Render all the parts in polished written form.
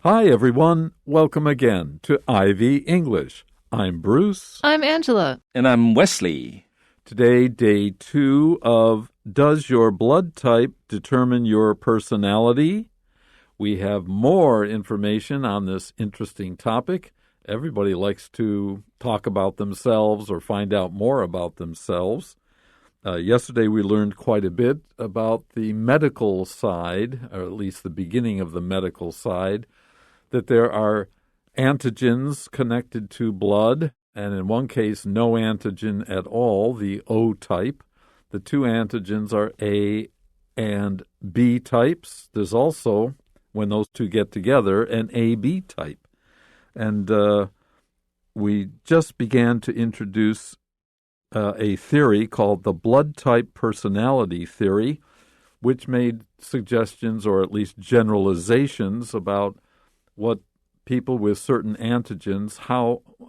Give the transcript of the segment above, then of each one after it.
Hi, everyone. Welcome again to Ivy English. I'm Bruce. I'm Angela. And I'm Wesley. Today, day 2 of Does Your Blood Type Determine Your Personality? We have more information on this interesting topic. Everybody likes to talk about themselves or find out more about themselves. Yesterday, we learned quite a bit about the medical side, or at least the beginning of the medical side, that there are antigens connected to blood, and in one case, no antigen at all, the O type. The two antigens are A and B types. There's also, when those two get together, an AB type. And we just began to introduce a theory called the blood type personality theory, which made suggestions or at least generalizations about what people with certain antigens,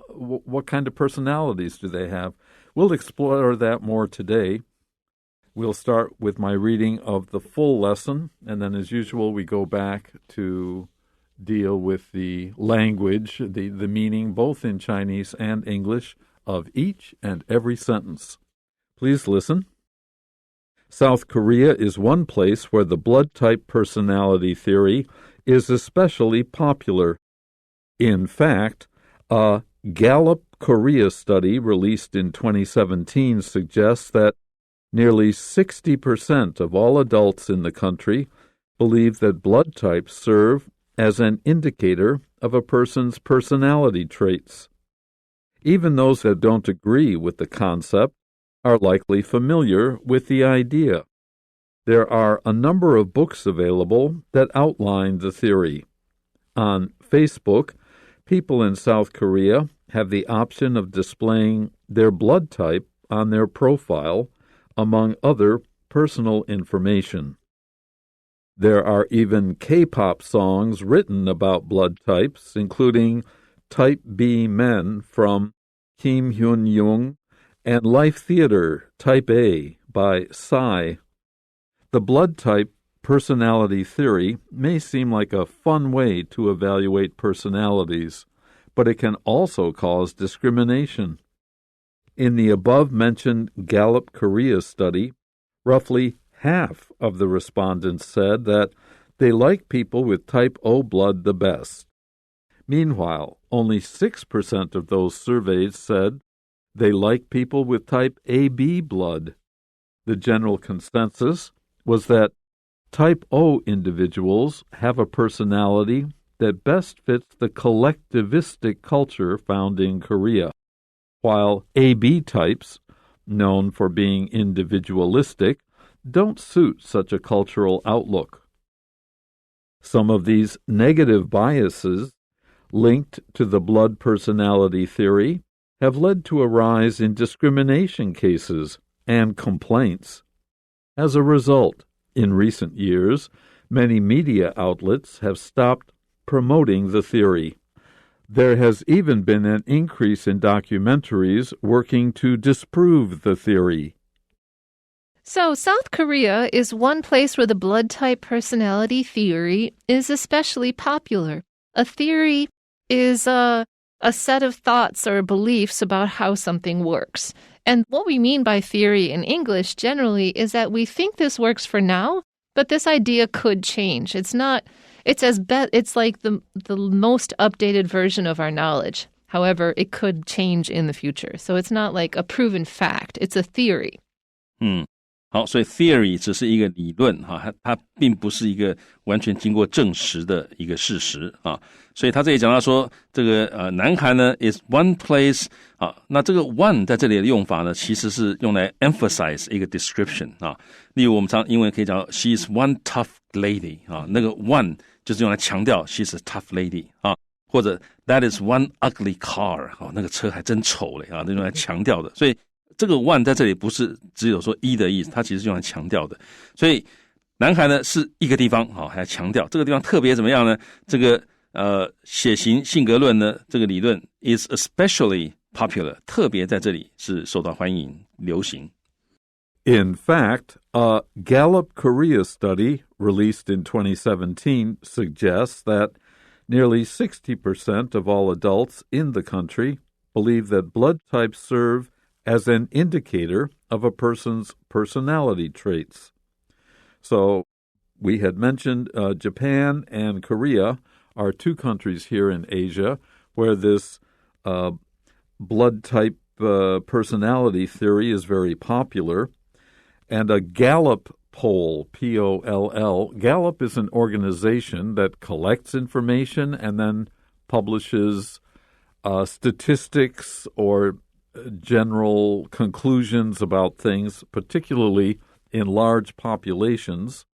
what kind of personalities do they have. We'll explore that more today. We'll start with my reading of the full lesson, and then as usual we go back to deal with the language, the meaning both in Chinese and English of each and every sentence. Please listen. South Korea is one place where the blood type personality theory is especially popular. In fact, a Gallup Korea study released in 2017 suggests that nearly 60% of all adults in the country believe that blood types serve as an indicator of a person's personality traits. Even those that don't agree with the concept are likely familiar with the idea. There are a number of books available that outline the theory. On Facebook, people in South Korea have the option of displaying their blood type on their profile, among other personal information. There are even K-pop songs written about blood types, including Type B Men from Kim Hyun-young and Life Theater Type A by Psy. The blood type personality theory may seem like a fun way to evaluate personalities, but it can also cause discrimination. In the above-mentioned Gallup Korea study, roughly half of the respondents said that they like people with type O blood the best. Meanwhile, only 6% of those surveyed said they like people with type AB blood. The general consensus was that type O individuals have a personality that best fits the collectivistic culture found in Korea, while AB types, known for being individualistic, don't suit such a cultural outlook. Some of these negative biases linked to the blood personality theory have led to a rise in discrimination cases and complaints. As a result, in recent years, many media outlets have stopped promoting the theory. There has even been an increase in documentaries working to disprove the theory. So, South Korea is one place where the blood type personality theory is especially popular. A theory is a set of thoughts or beliefs about how something works. And what we mean by theory in English generally is that we think this works for now, but this idea could change. It's like the most updated version of our knowledge. However, it could change in the future. So it's not like a proven fact. It's a theory. 好，所以 theory 只是一个理论哈，它并不是一个完全经过证实的一个事实啊。所以他这里讲到说，这个南韩呢 is one place 啊，那这个 one 在这里的用法呢，其实是用来 emphasize 一个 description 啊。例如我们常英文可以讲 she is one tough lady 啊，那个 one 就是用来强调 she is a tough lady 啊，或者 that is one ugly car 啊，那个车还真丑嘞啊，那用来强调的。所以这个 one 在这里不是只有说一的意思，它其实是用来强调的。所以南韩呢是一个地方，还强调这个地方特别怎么样呢？这个血型性格论呢，这个理论 is especially popular， 特别在这里是受到欢迎、流行。In fact, a Gallup Korea study released in 2017 suggests that Nearly 60% of all adults in the country believe that blood types serve as an indicator of a person's personality traits. So we had mentioned Japan and Korea are two countries here in Asia where this blood type personality theory is very popular. And a Gallup poll, P-O-L-L, Gallup is an organization that collects information and then publishes statistics or general conclusions about things, particularly in large populations.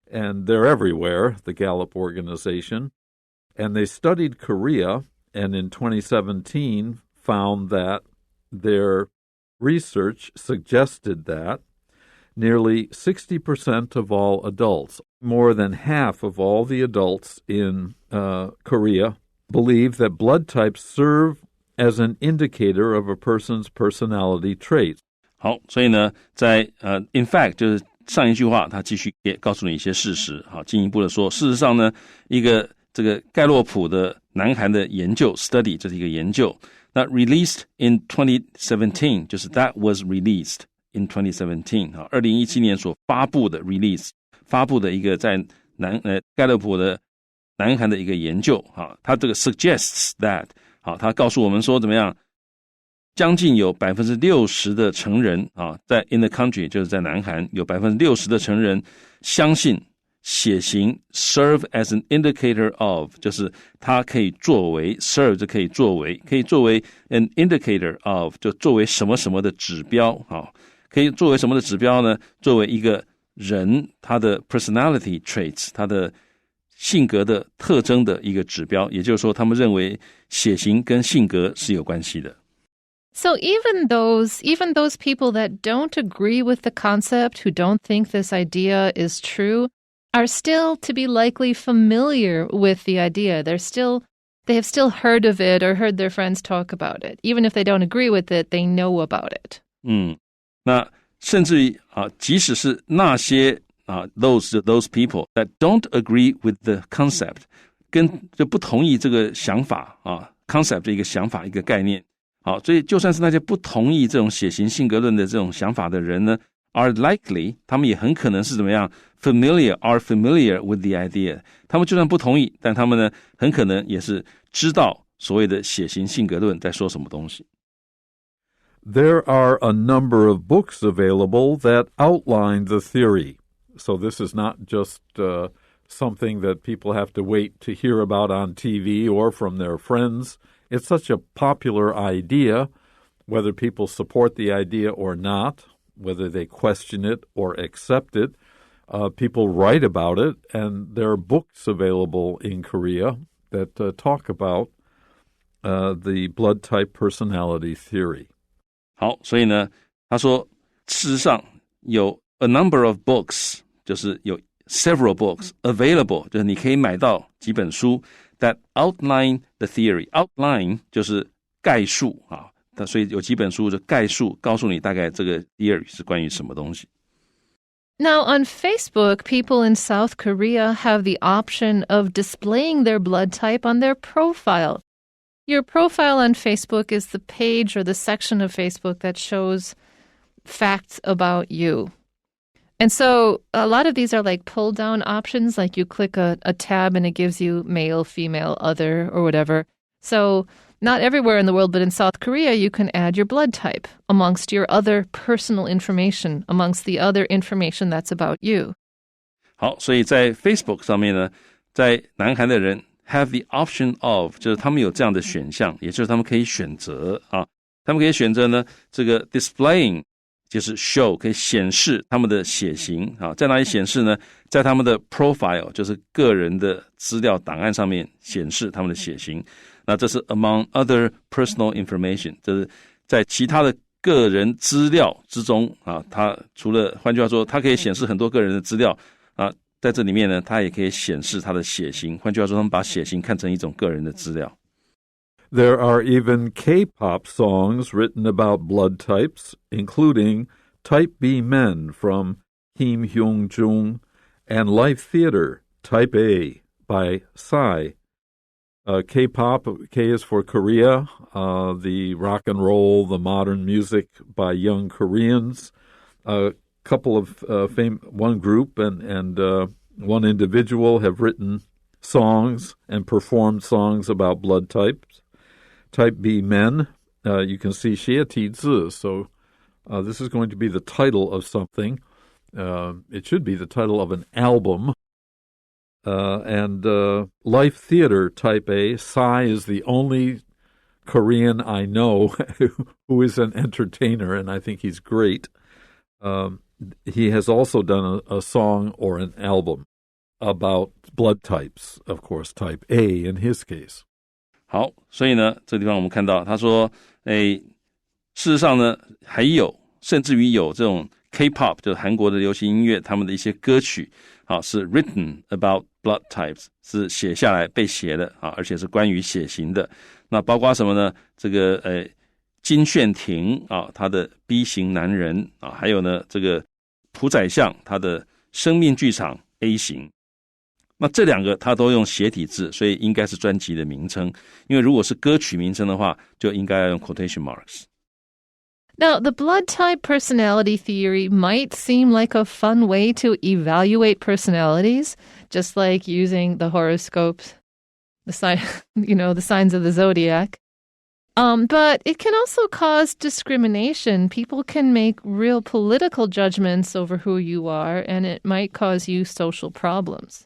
And they're everywhere, the Gallup organization. And they studied Korea, and in 2017 found that their research suggested that nearly 60% of all adults, more than half of all the adults in Korea, believe that blood types serve as an indicator of a person's personality traits. 好，所以呢，在in fact 就是上一句话，他继续也告诉你一些事实。好，进一步的说，事实上呢，一个这个盖洛普的南韩的研究 study， 这是一个研究。那 released in 2017， 就是 that was released。in 2017 2017年所发布的 release 发布的一个在盖勒普的南韩的一个研究它这个 suggests that 它告诉我们说怎么样将近有 60% 的成人在 in the country 就是在南韩有 60% 的成人相信血型 serve as an indicator of 就是它可以作为 serve 就可以作为 an indicator of 就作为什么什么的指标可以作为什么的指标呢？作为一个人他的 personality traits 他的性格的特征的一个指标，也就是说他们认为血型跟性格是有关系的。So even those people that don't agree with the concept, who don't think this idea is true, are still to be likely familiar with the idea. They have still heard of it or heard their friends talk about it. Even if they don't agree with it, they know about it. 那甚至于即使是那些those people that don't agree with the concept 就不同意这个想法concept 的一个想法一个概念所以就算是那些不同意这种血型性格论的这种想法的人呢 are likely 他们也很可能是怎么样 familiar with the idea 他们就算不同意但他们呢很可能也是知道所谓的血型性格论在说什么东西There are a number of books available that outline the theory. So this is not just something that people have to wait to hear about on TV or from their friends. It's such a popular idea, whether people support the idea or not, whether they question it or accept it. People write about it, and there are books available in Korea that talk about the blood type personality theory. 好，所以呢，他说，事实上有 a number of books， 就是有 several books available， 就是你可以买到几本书 that outline the theory。outline 就是概述所以有几本书就概述，告诉你大概这个 theory 是关于什么东西。Now, on Facebook, people in South Korea have the option of displaying their blood type on their profile. Your profile on Facebook is the page or the section of Facebook that shows facts about you. And so a lot of these are like pull-down options, like you click a tab and it gives you male, female, other, or whatever. So not everywhere in the world, but in South Korea, you can add your blood type amongst your other personal information, amongst the other information that's about you. 好，所以在 Facebook 上面呢，在南韩的人have the option of 就是他们有这样的选项，也就是他们可以选择他们可以选择呢这个 displaying 就是 show 可以显示他们的血型在哪里显示呢？在他们的 profile 就是个人的资料档案上面显示他们的血型。那这是 among other personal information 就是在其他的个人资料之中它除了换句话说它可以显示很多个人的资料在这里面呢，它也可以显示它的血型。换句话说，他们把血型看成一种个人的资料。There are even K-pop songs written about blood types, including Type B Men from Kim Hyung-jung and Life Theater, Type A by Psy. K-pop, K is for Korea, the rock and roll, the modern music by young Koreans. A couple of one group and one individual have written songs and performed songs about blood types. Type B men, you can see 血体字, so this is going to be the title of something. It should be the title of an album. And Life Theater Type A, Psy is the only Korean I know who is an entertainer, and I think he's great. He has also done a song or an album about blood types, of course, type A in his case. 好，所以呢，这个地方我们看到他说，事实上呢，还有甚至于有这种 K-pop， 就是韩国的流行音乐，他们的一些歌曲，是 written about blood types， 是写下来被写的而且是关于血型的。那包括什么呢？这个金炫廷他的 B 型男人还有呢这个朴宰相他的生命剧场 A 型。那这两个他都用斜体字，所以应该是专辑的名称。因为如果是歌曲名称的话，就应该要用 quotation marks。Now, the blood type personality theory might seem like a fun way to evaluate personalities, just like using the horoscopes, the signs of the zodiac. But it can also cause discrimination. People can make real political judgments over who you are, and it might cause you social problems.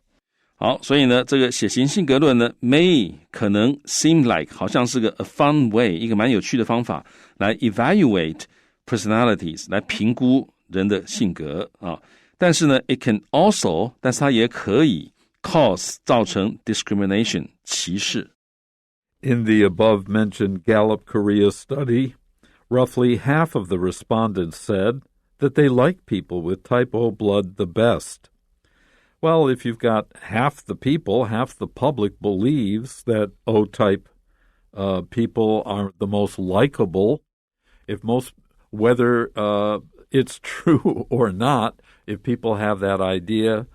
好，所以呢，这个血型性格论呢 ，may 可能 seem like 好像是个 a fun way， 一个蛮有趣的方法来 evaluate personalities， 来评估人的性格但是呢 ，it can also， 但是它也可以 cause 造成 discrimination 歧视。In the above-mentioned Gallup Korea study, roughly half of the respondents said that they like people with type O blood the best. Well, if you've got half the people, half the public believes that O-type people are the most likable, whether it's true or not, if people have that idea,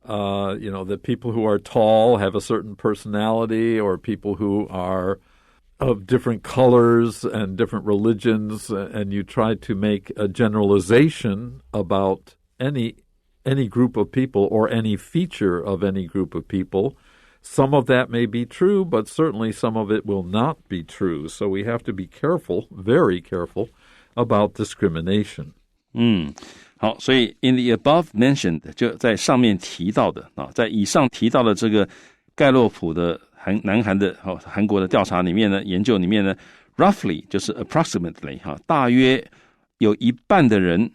that people who are tall have a certain personality, or people who are of different colors and different religions, and you try to make a generalization about any group of people or any feature of any group of people, some of that may be true, but certainly some of it will not be true. So we have to be careful, very careful, about discrimination. 好，所以 in the above mentioned 就在上面提到的在以上提到的这个盖洛普的南韩的韩国的调查里面呢，研究里面呢 ，roughly 就是 approximately 大约有一半的人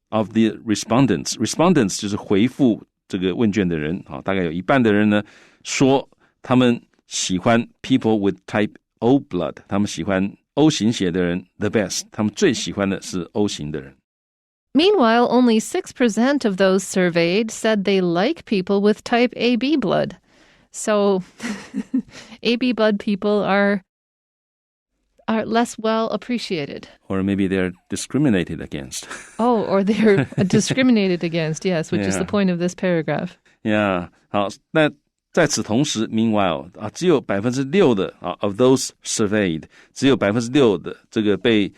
of the respondents 就是回复这个问卷的人大概有一半的人呢说他们喜欢 people with type O blood， 他们喜欢 O 型血的人 the best， 他们最喜欢的是 O 型的人。Meanwhile, only 6% of those surveyed said they like people with type AB blood. So AB blood people are less well appreciated. Or maybe they're discriminated against. Oh, or they're discriminated against, yes, which is the point of this paragraph. Yeah. 好，那在此同时 meanwhile 只有 6% 的of those surveyed， 只有 6% 的这个被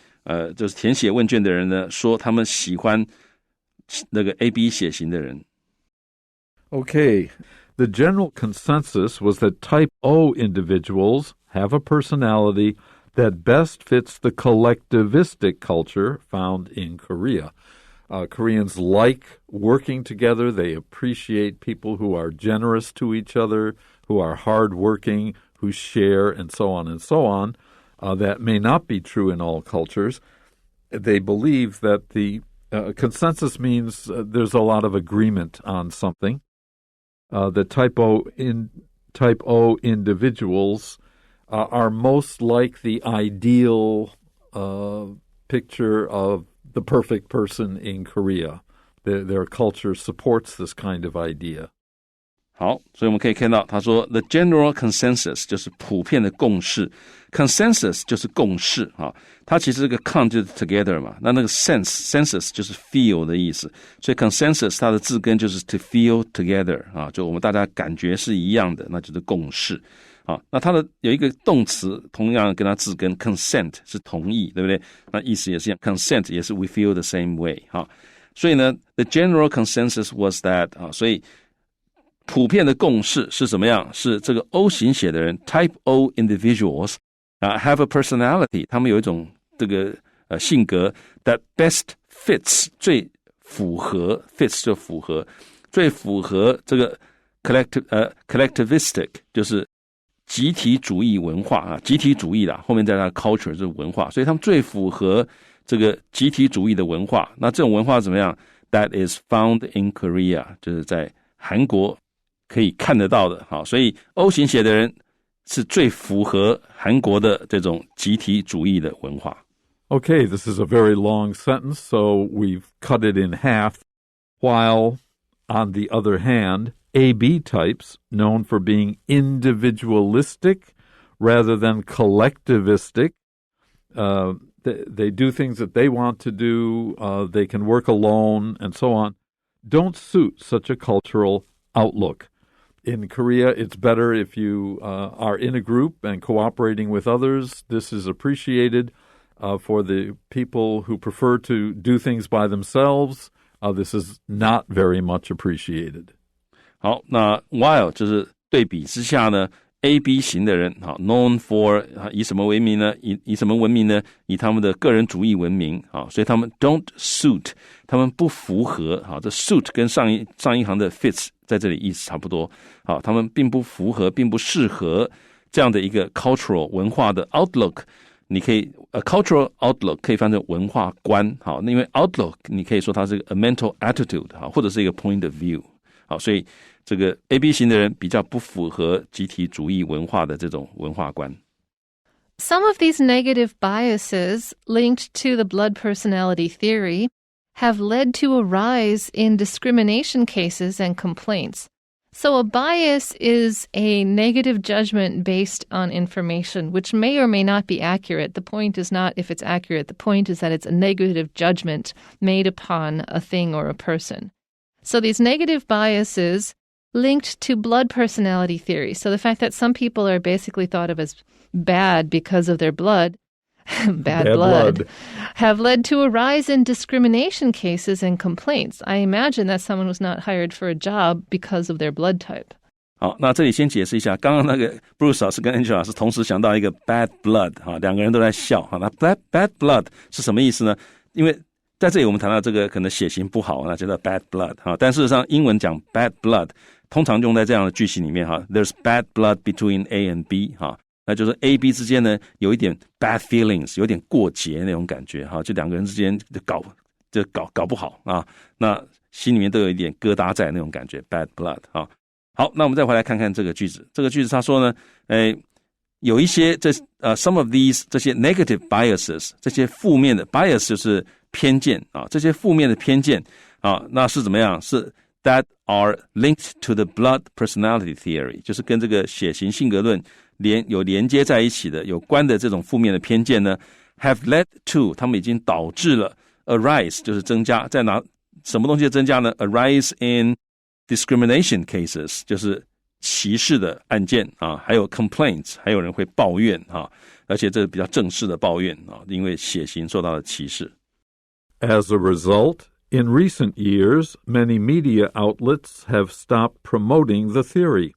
就是填写问卷的人呢说他们喜欢那个 AB 血型的人。Okay, the general consensus was that type O individuals have a personality that best fits the collectivistic culture found in Korea. Koreans like working together. They appreciate people who are generous to each other, who are hardworking, who share, and so on and so on. That may not be true in all cultures. They believe that the consensus means there's a lot of agreement on something. The type O individuals are most like the ideal picture of the perfect person in Korea. Their culture supports this kind of idea. 好，所以我们可以看到他说 the general consensus 就是普遍的共识， consensus 就是共识它其实这个 con 就是 together 嘛，那个 sensus 就是 feel 的意思，所以 consensus 它的字根就是 to feel together 就我们大家感觉是一样的，那就是共识。好，那它的有一个动词，同样跟它字根 consent 是同意，对不对？那意思也是一样 ，consent 也是 we feel the same way 哈。所以呢 ，the general consensus was that 啊，所以普遍的共识是怎么样？是这个 O 型血的人 ，Type O individuals 啊 ，have a personality， 他们有一种这个性格 that best fits 最符合 fits 就符合最符合这个collectivistic 就是集体主义文化啊，集体主义啦，后面再加 culture 就是文化，所以他们最符合这个集体主义的文化。那这种文化怎么样 ？That is found in Korea， 就是在韩国可以看得到的。好，所以 O 型血的人是最符合韩国的这种集体主义的文化。Okay, this is a very long sentence, so we've cut it in half. While, on the other hand, AB types, known for being individualistic rather than collectivistic, they do things that they want to do, they can work alone, and so on, don't suit such a cultural outlook. In Korea, it's better if you are in a group and cooperating with others. This is appreciated. For the people who prefer to do things by themselves, this is not very much appreciated. 好，那 while 就是对比之下呢 ，AB 型的人known for 以什么为名呢？以什么闻名呢？以他们的个人主义闻名啊，所以他们 don't suit， 他们不符合。好，这 suit 跟上一行的 fits 在这里意思差不多。好，他们并不符合，并不适合这样的一个 cultural 文化的 outlook。你可以cultural outlook 可以翻成文化观，好，因为 outlook 你可以说它是a mental attitude， 好，或者是一个 point of view， 好，所以这个 AB 型的人比较不符合集体主义文化的这种文化观。Some of these negative biases linked to the blood personality theory have led to a rise in discrimination cases and complaints. So a bias is a negative judgment based on information, which may or may not be accurate. The point is not if it's accurate. The point is that it's a negative judgment made upon a thing or a person. So these negative biases linked to blood personality theory. So the fact that some people are basically thought of as bad because of their blood, bad blood, have led to a rise in discrimination cases and complaints. I imagine that someone was not hired for a job because of their blood type. 好，那这里先解释一下，刚刚那个 Bruce 老师跟 Angela 老师同时想到一个 bad blood 哈，两个人都在笑哈。那 bad blood 是什么意思呢？因为在这里我们谈到这个可能血型不好，那就叫 bad blood 哈。但事实上英文讲 bad blood 通常用在这样的句型里面哈。There's bad blood between A and B 哈。那就是 A、B 之间呢有一点 bad feelings， 有点过节那种感觉哈，就两个人之间搞不好啊，那心里面都有一点疙瘩在那种感觉 bad blood 啊。好，那我们再回来看看这个句子。这个句子他说呢，有一些some of these 这些 negative biases， 这些负面的 bias 就是偏见啊，这些负面的偏见啊，那是怎么样？是 that are linked to the blood personality theory， 就是跟这个血型性格论有连接在一起的有关的这种负面的偏见呢 have led to 他们已经导致了 a rise 就是增加，在哪什么东西的增加呢 a rise in discrimination cases 就是歧视的案件啊，还有 complaints 还有人会抱怨啊，而且这是比较正式的抱怨啊，因为血型受到了歧视。 As a result, in recent years, many media outlets have stopped promoting the theory.Because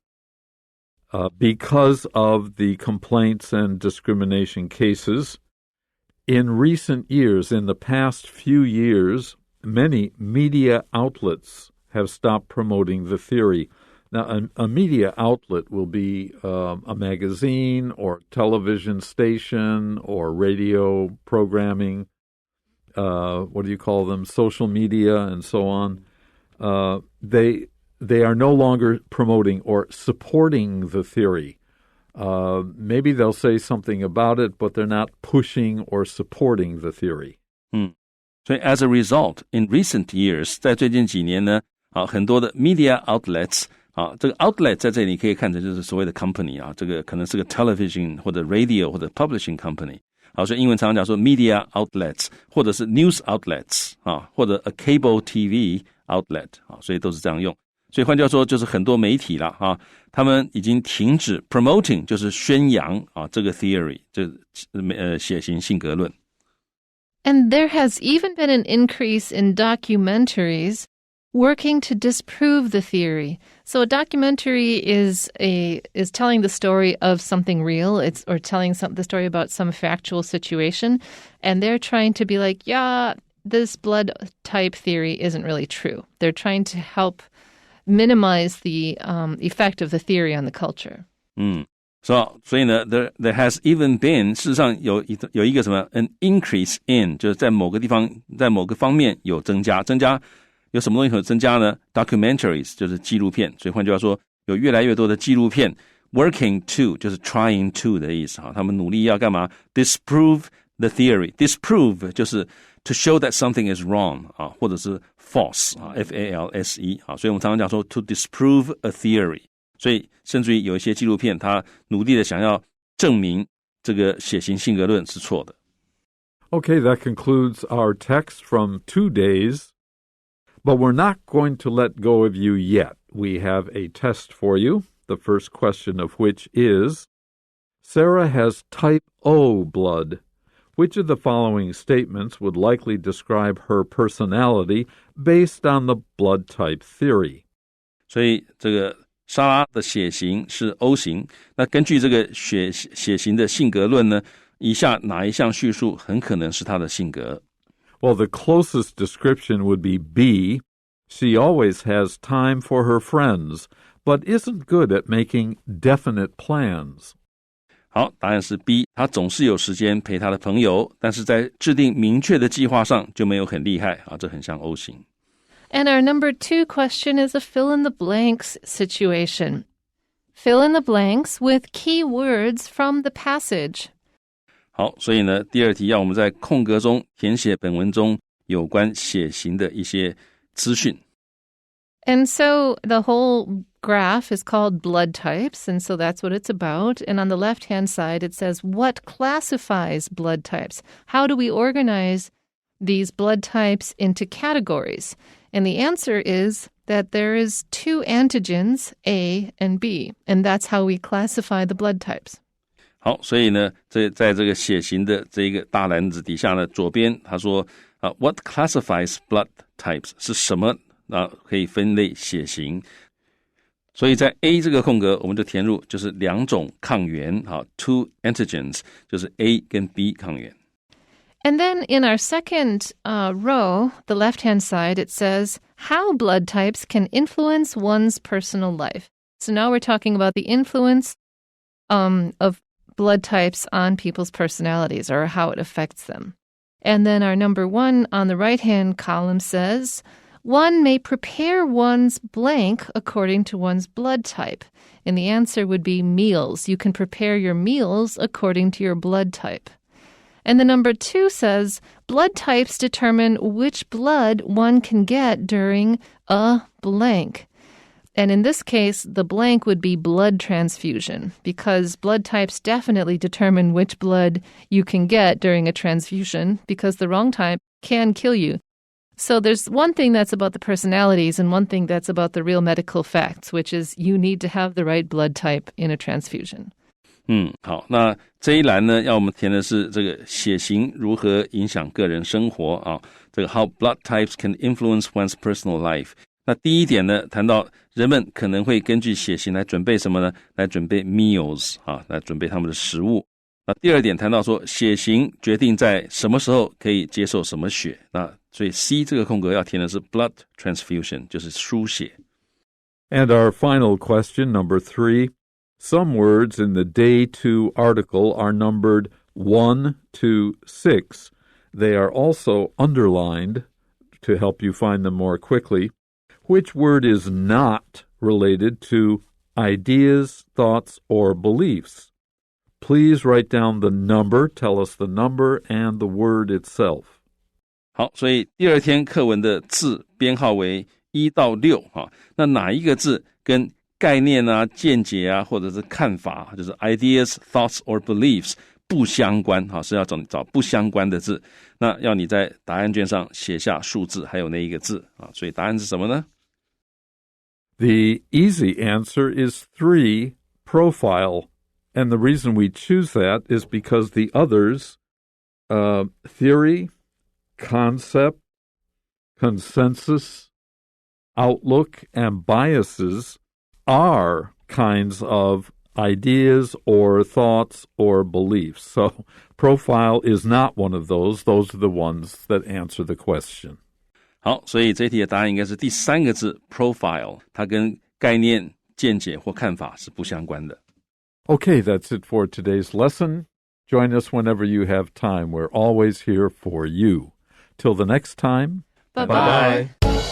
of the complaints and discrimination cases, in recent years, in the past few years, many media outlets have stopped promoting the theory. Now, a media outlet will be a magazine or television station or radio programming, what do you call them, social media and so on. They are no longer promoting or supporting the theory. Maybe they'll say something about it, but they're not pushing or supporting the theory. 所以 as a result, in recent years, 在最近几年呢，很多的 media outlets， 这个 outlet 在这里可以看成就是所谓的 company， 这个可能是个 television 或者 radio 或者 publishing company。所以英文常常讲说 media outlets 或者是 news outlets， 或者 a cable TV outlet， 所以都是这样用。所以换句话说，就是很多媒体啦啊，他们已经停止 promoting， 就是宣扬啊这个 theory， 这血型性格论。And there has even been an increase in documentaries working to disprove the theory. So a documentary is telling the story of something real, or telling the story about some factual situation, and they're trying to be like, yeah, this blood type theory isn't really true. They're trying to help minimize the effect of the theory on the culture. 所以呢 there has even been 事实上有一个什么 an increase in 就是在某个地方在某个方面有增加有什么东西有增加呢 documentaries 就是纪录片，所以换句话说有越来越多的纪录片 working to 就是 trying to 的意思他们努力要干嘛 disprove the theory disprove 就是 to show that something is wrong 或者是 false F-A-L-S-E 所以我们常常讲说 to disprove a theory， 所以甚至于有一些纪录片他努力的想要证明这个血型性格论是错的。 Okay, that concludes our text from 2 days, but we're not going to let go of you yet. We have a test for you, the first question of which is, Sarah has type O blood. Which of the following statements would likely describe her personality based on the blood type theory? 所以这个莎拉的血型是 O 型，那根据这个血型的性格论呢，以下哪一项叙述很可能是她的性格？ Well, the closest description would be B. She always has time for her friends, but isn't good at making definite plans. 好，答案是 B， 她总是有时间陪她的朋友，但是在制定明确的计划上就没有很厉害这很像 O 型。And our number 2 question is a fill-in-the-blanks situation. Fill in the blanks with key words from the passage. 好，所以呢，第二题要我们在空格中填写本文中有关血型的一些资讯。And so the whole graph is called blood types, and so that's what it's about. And on the left-hand side, it says, what classifies blood types? How do we organize these blood types into categories? And the answer is that there is 2 antigens, A and B, and that's how we classify the blood types. 好，所以呢，在这个血型的这个大篮子底下呢，左边他说what classifies blood types 是什么可以分类血型。所以在 A 这个空格我们就填入就是2种抗原，2 antigens 就是 A 跟 B 抗原。And then in our second row, the left-hand side, it says how blood types can influence one's personal life. So now we're talking about the influence of blood types on people's personalities or how it affects them. And then our number 1 on the right-hand column says, one may prepare one's blank according to one's blood type. And the answer would be meals. You can prepare your meals according to your blood type. And the number 2 says, blood types determine which blood one can get during a blank. And in this case, the blank would be blood transfusion, because blood types definitely determine which blood you can get during a transfusion, because the wrong type can kill you. So there's one thing that's about the personalities and one thing that's about the real medical facts, which is you need to have the right blood type in a transfusion. 好，那这一栏呢，要我们填的是这个血型如何影响个人生活这个 how blood types can influence one's personal life。那第一点呢，谈到人们可能会根据血型来准备什么呢？来准备 meals 来准备他们的食物。那第二点谈到说，血型决定在什么时候可以接受什么血。那所以 C 这个空格要填的是 blood transfusion， 就是输血。And our final question, number 3. Some words in the Day 2 article are numbered 1 to 6. They are also underlined to help you find them more quickly. Which word is not related to ideas, thoughts, or beliefs? Please write down the number, tell us the number, and the word itself. 好，所以第二天课文的字编号为1到6那哪一个字跟概念见解或者是看法，就是 ideas, thoughts or beliefs 不相关是要找不相关的字。那要你在答案卷上写下数字还有那一个字所以答案是什么呢？ The easy answer is 3, profile. And the reason we choose that is because the others, theory, concept, consensus, outlook, and biases, are kinds of ideas or thoughts or beliefs. So profile is not one of those. Those are the ones that answer the question. 好，所以这一题的答案应该是第3个字 profile， 它跟概念、见解或看法是不相关的。Okay, that's it for today's lesson. Join us whenever you have time. We're always here for you. Till the next time. Bye-bye.